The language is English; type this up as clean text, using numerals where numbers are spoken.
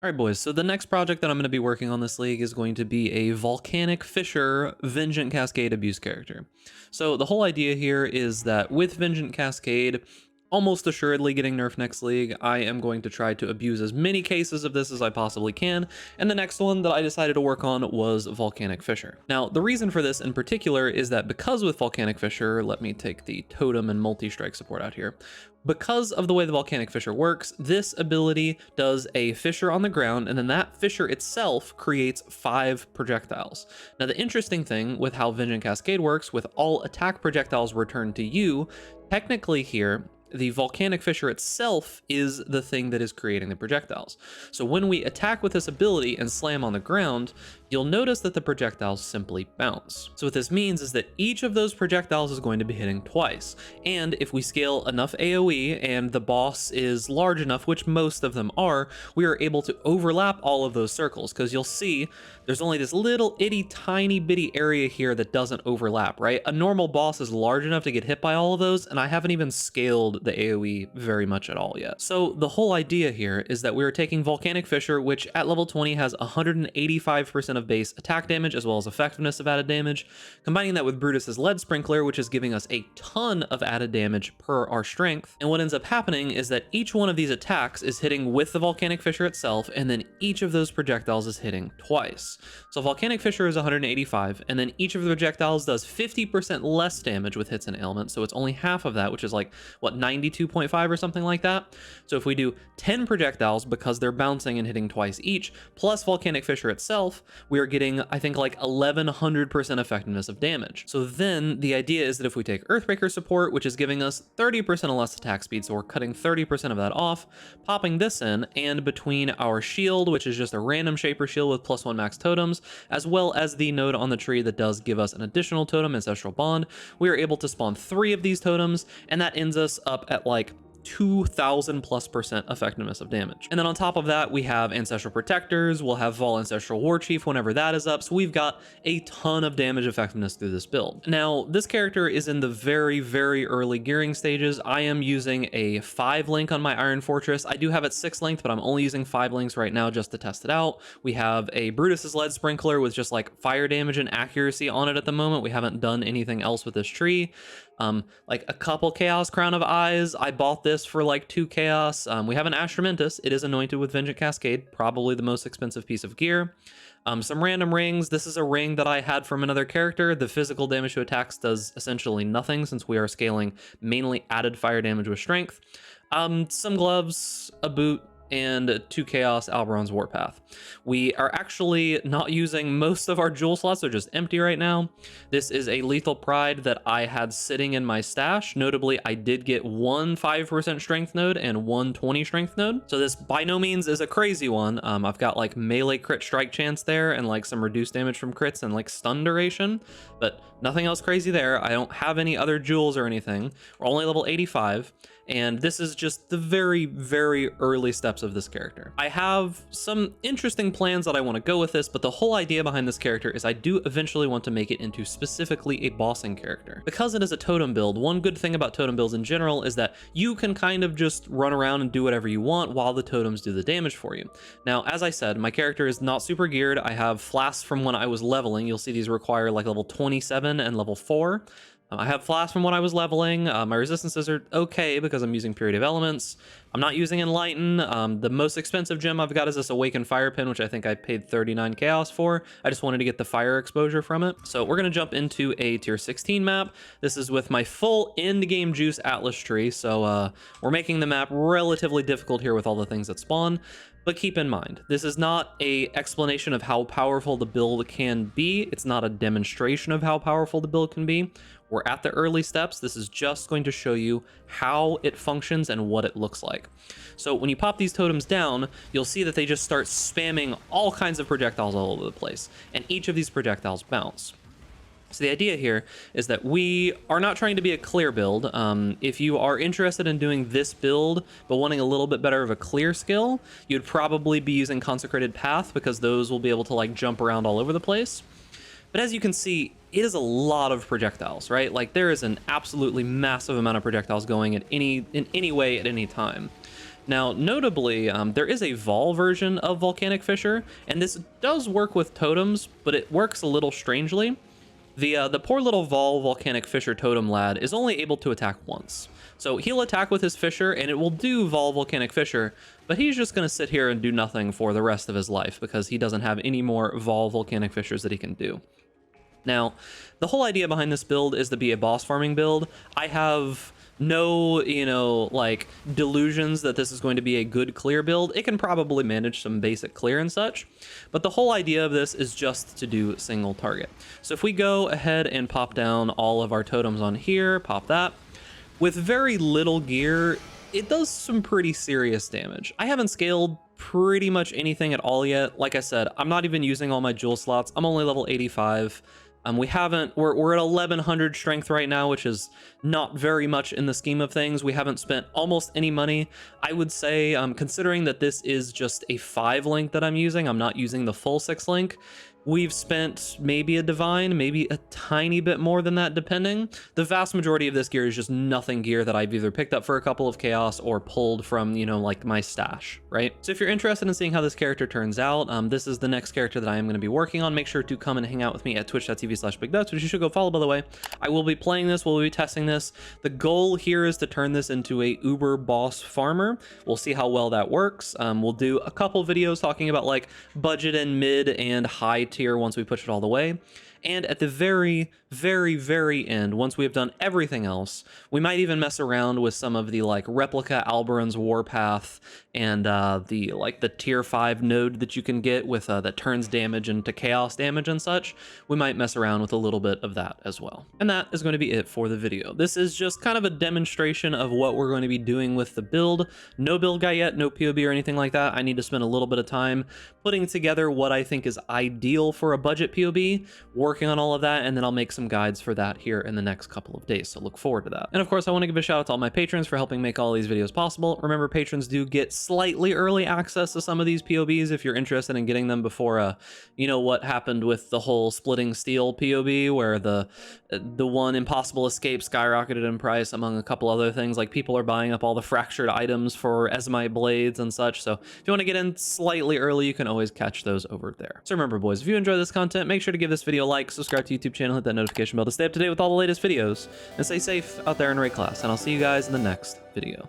All right, boys, so the next project that I'm going to be working on this league is going to be a Volcanic Fissure Vengeant Cascade abuse character. So the whole idea here is that with Vengeant Cascade, almost assuredly getting nerfed next league, I am going to try to abuse as many cases of this as I possibly can, and the next one that I decided to work on was Volcanic Fissure. Now, the reason for this in particular is that because with Volcanic Fissure, let me take the totem and multi-strike support out here. Because of the way the Volcanic Fissure works, this ability does a fissure on the ground, and then that fissure itself creates 5 projectiles. Now, the interesting thing with how Vengeant Cascade works, with all attack projectiles returned to you, technically here, the Volcanic Fissure itself is the thing that is creating the projectiles. So when we attack with this ability and slam on the ground, you'll notice that the projectiles simply bounce. So what this means is that each of those projectiles is going to be hitting twice. And if we scale enough AoE and the boss is large enough, which most of them are, we are able to overlap all of those circles, because you'll see there's only this little itty tiny bitty area here that doesn't overlap, right? A normal boss is large enough to get hit by all of those, and I haven't even scaled the AoE very much at all yet. So the whole idea here is that we're taking Volcanic Fissure, which at level 20 has 185% of base attack damage as well as effectiveness of added damage, combining that with Brutus's Lead Sprinkler, which is giving us a ton of added damage per our strength. And what ends up happening is that each one of these attacks is hitting with the Volcanic Fissure itself, and then each of those projectiles is hitting twice. So Volcanic Fissure is 185, and then each of the projectiles does 50% less damage with hits and ailments, so it's only half of that, which is like, what, 92.5 or something like that? So if we do 10 projectiles, because they're bouncing and hitting twice each, plus Volcanic Fissure itself, we are getting, I think, like 1100% effectiveness of damage. So then the idea is that if we take Earthbreaker support, which is giving us 30% less attack speed, so we're cutting 30% of that off, popping this in, and between our shield, which is just a random shaper shield with +1 max totems, as well as the node on the tree that does give us an additional totem, Ancestral Bond, we are able to spawn 3 of these totems, and that ends us up at like 2000+% effectiveness of damage. And then on top of that, we have Ancestral Protectors, we'll have Vol Ancestral War Chief whenever that is up, so we've got a ton of damage effectiveness through this build. Now, this character is in the very, very early gearing stages. I am using a 5 link on my Iron Fortress. I do have it 6 length, but I'm only using 5 links right now just to test it out. We have a Brutus's Lead Sprinkler with just like fire damage and accuracy on it at the moment. We haven't done anything else with this tree. Like a couple Chaos Crown of Eyes. I bought this for like 2 Chaos. We have an Astramantis. It is anointed with Vengeant Cascade, probably the most expensive piece of gear. Some random rings. This is a ring that I had from another character. The physical damage to attacks does essentially nothing since we are scaling mainly added fire damage with strength. Some gloves, a boot, and 2 Chaos Alberon's Warpath. We are actually not using most of our jewel slots, they're just empty right now. This is a Lethal Pride that I had sitting in my stash. Notably, I did get 1 5% strength node and 1 20 strength node. So this by no means is a crazy one. I've got like melee crit strike chance there and like some reduced damage from crits and like stun duration, but nothing else crazy there. I don't have any other jewels or anything. We're only level 85. And this is just the very, very early steps of this character. I have some interesting plans that I want to go with this, but the whole idea behind this character is I do eventually want to make it into specifically a bossing character. Because it is a totem build, one good thing about totem builds in general is that you can kind of just run around and do whatever you want while the totems do the damage for you. Now, as I said, my character is not super geared. I have flasks from when I was leveling. You'll see these require like level 27 and level 4. I have flasks from when I was leveling. My resistances are okay because I'm using Purity of Elements. I'm not using Enlighten. The most expensive gem I've got is this Awakened Fire Pin, which I think I paid 39 Chaos for. I just wanted to get the fire exposure from it. So we're going to jump into a tier 16 map. This is with my full end game juice Atlas tree. So we're making the map relatively difficult here with all the things that spawn. But keep in mind, this is not an explanation of how powerful the build can be. It's not a demonstration of how powerful the build can be. We're at the early steps. This is just going to show you how it functions and what it looks like. So when you pop these totems down, you'll see that they just start spamming all kinds of projectiles all over the place, and each of these projectiles bounce. So the idea here is that we are not trying to be a clear build. If you are interested in doing this build, but wanting a little bit better of a clear skill, you'd probably be using Consecrated Path because those will be able to like jump around all over the place. But as you can see, it is a lot of projectiles, right? Like there is an absolutely massive amount of projectiles going in any way at any time. Now, notably, there is a Vol version of Volcanic Fissure, and this does work with totems, but it works a little strangely. The poor little Volcanic Fissure totem lad is only able to attack once. So he'll attack with his Fissure, and it will do Volcanic Fissure, but he's just going to sit here and do nothing for the rest of his life because he doesn't have any more Volcanic Fissures that he can do. Now, the whole idea behind this build is to be a boss farming build. I have no, like, delusions that this is going to be a good clear build. It can probably manage some basic clear and such, but the whole idea of this is just to do single target. So if we go ahead and pop down all of our totems on here, pop that, with very little gear, it does some pretty serious damage. I haven't scaled pretty much anything at all yet. Like I said, I'm not even using all my jewel slots. I'm only level 85. We're at 1100 strength right now, which is not very much in the scheme of things. We haven't spent almost any money. I would say, considering that this is just a 5 link that I'm using, I'm not using the full 6 link. We've spent maybe a divine, maybe a tiny bit more than that, depending. The vast majority of this gear is just nothing gear that I've either picked up for a couple of chaos or pulled from, like my stash, right? So if you're interested in seeing how this character turns out, this is the next character that I am going to be working on. Make sure to come and hang out with me at twitch.tv/bigduts, which you should go follow, by the way. I will be playing this, we'll be testing this. The goal here is to turn this into a uber boss farmer. We'll see how well that works. We'll do a couple videos talking about like budget and mid and high tier once we push it all the way. And at the very, very, very end, once we have done everything else, we might even mess around with some of the like replica Alberon's Warpath and the tier 5 node that you can get with that turns damage into chaos damage and such. We might mess around with a little bit of that as well. And that is going to be it for the video. This is just kind of a demonstration of what we're going to be doing with the build. No build guide yet, no POB or anything like that. I need to spend a little bit of time putting together what I think is ideal for a budget POB, working on all of that, and then I'll make some guides for that here in the next couple of days, so look forward to that. And of course, I want to give a shout out to all my patrons for helping make all these videos possible. Remember, patrons do get slightly early access to some of these POBs if you're interested in getting them before what happened with the whole splitting steel POB, where the one impossible escape skyrocketed in price, among a couple other things. Like, people are buying up all the fractured items for Esmite blades and such, so if you want to get in slightly early, you can always catch those over there. So remember, boys, if you enjoy this content, make sure to give this video a like, subscribe to YouTube channel, hit that notification bell to stay up to date with all the latest videos, and stay safe out there in raid class, and I'll see you guys in the next video.